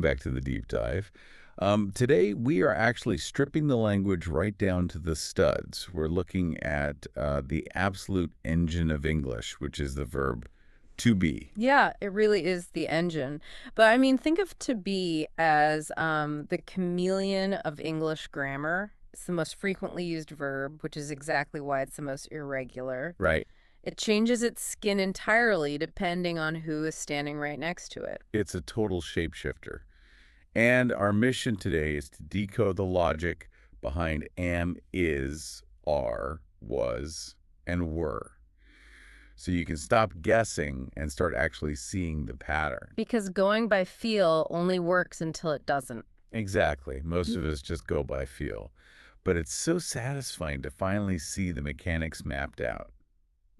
Back to the deep dive. Today, we are actually stripping the language right down to the studs. We're looking at the absolute engine of English, which is the verb to be. Yeah, it really is the engine. But I mean, think of to be as the chameleon of English grammar. It's the most frequently used verb, which is exactly why it's the most irregular. Right. It changes its skin entirely depending on who is standing right next to it. It's a total shapeshifter. And our mission today is to decode the logic behind am, is, are, was, and were. So you can stop guessing and start actually seeing the pattern. Because going by feel only works until it doesn't. Exactly. Most of us just go by feel. But it's so satisfying to finally see the mechanics mapped out.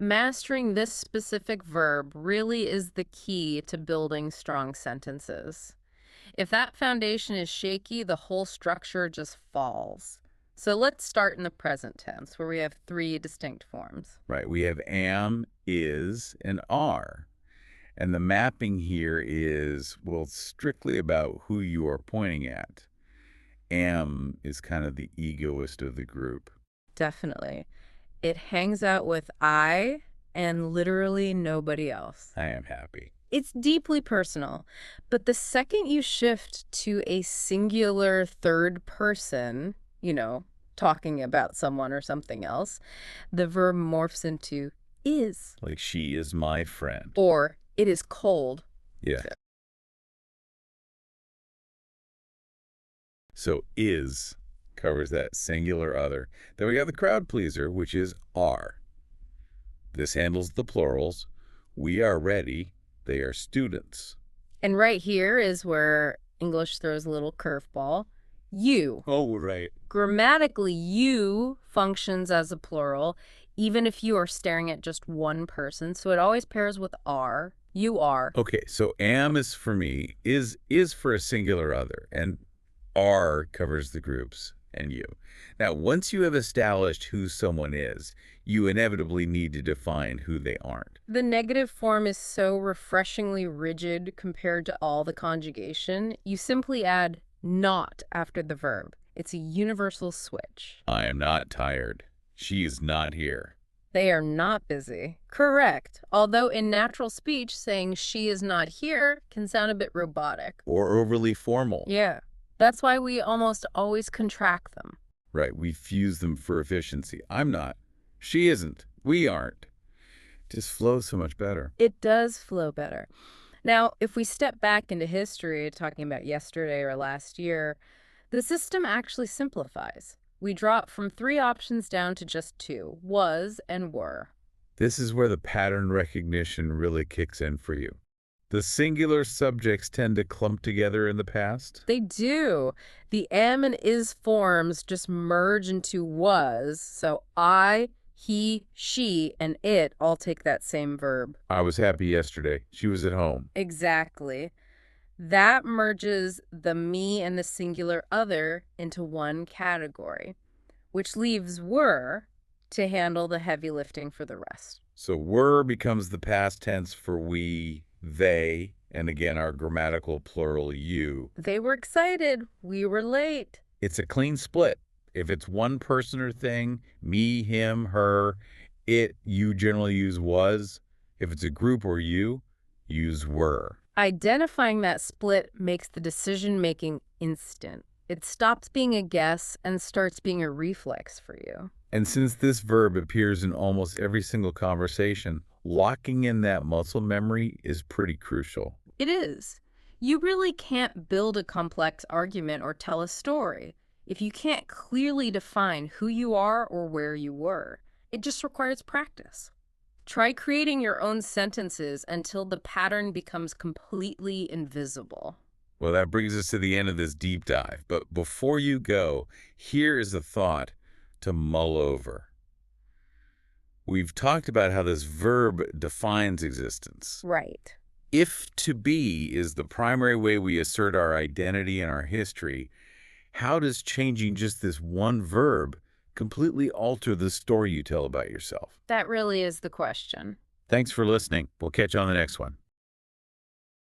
Mastering this specific verb really is the key to building strong sentences. If that foundation is shaky, the whole structure just falls. So let's start in the present tense, where we have three distinct forms. Right. We have am, is, and are. And the mapping here is, well, strictly about who you are pointing at. Am is kind of the egoist of the group. Definitely. It hangs out with I and literally nobody else. I am happy. It's deeply personal, but the second you shift to a singular third person, talking about someone or something else, the verb morphs into is. Like she is my friend. Or it is cold. Yeah. So is covers that singular other. Then we got the crowd pleaser, which is are. This handles the plurals. We are ready. They are students. And right here is where English throws a little curveball. You. Oh, right. Grammatically, you functions as a plural, even if you are staring at just one person. So it always pairs with are. You are. Okay, so am is for me, is for a singular other, and are covers the groups and you. Now, once you have established who someone is, you inevitably need to define who they aren't. The negative form is so refreshingly rigid compared to all the conjugation. You simply add not after the verb. It's a universal switch. I am not tired. She is not here. They are not busy. Correct. Although in natural speech, saying she is not here can sound a bit robotic. Or overly formal. Yeah. That's why we almost always contract them. Right, we fuse them for efficiency. I'm not. She isn't. We aren't. Just flows so much better. It does flow better. Now, if we step back into history, talking about yesterday or last year, the system actually simplifies. We drop from three options down to just two, was and were. This is where the pattern recognition really kicks in for you. The singular subjects tend to clump together in the past. They do. The am and is forms just merge into was, so I, he, she, and it all take that same verb. I was happy yesterday. She was at home. Exactly. That merges the me and the singular other into one category, which leaves were to handle the heavy lifting for the rest. So were becomes the past tense for we, they, and again our grammatical plural you. They were excited. We were late. It's a clean split. If it's one person or thing, me, him, her, it, you generally use was. If it's a group or you, use were. Identifying that split makes the decision-making instant. It stops being a guess and starts being a reflex for you. And since this verb appears in almost every single conversation, locking in that muscle memory is pretty crucial. It is. You really can't build a complex argument or tell a story if you can't clearly define who you are or where you were. It just requires practice. Try creating your own sentences until the pattern becomes completely invisible. Well, that brings us to the end of this deep dive. But before you go, here is a thought to mull over. We've talked about how this verb defines existence. Right. If to be is the primary way we assert our identity and our history, how does changing just this one verb completely alter the story you tell about yourself? That really is the question. Thanks for listening. We'll catch you on the next one.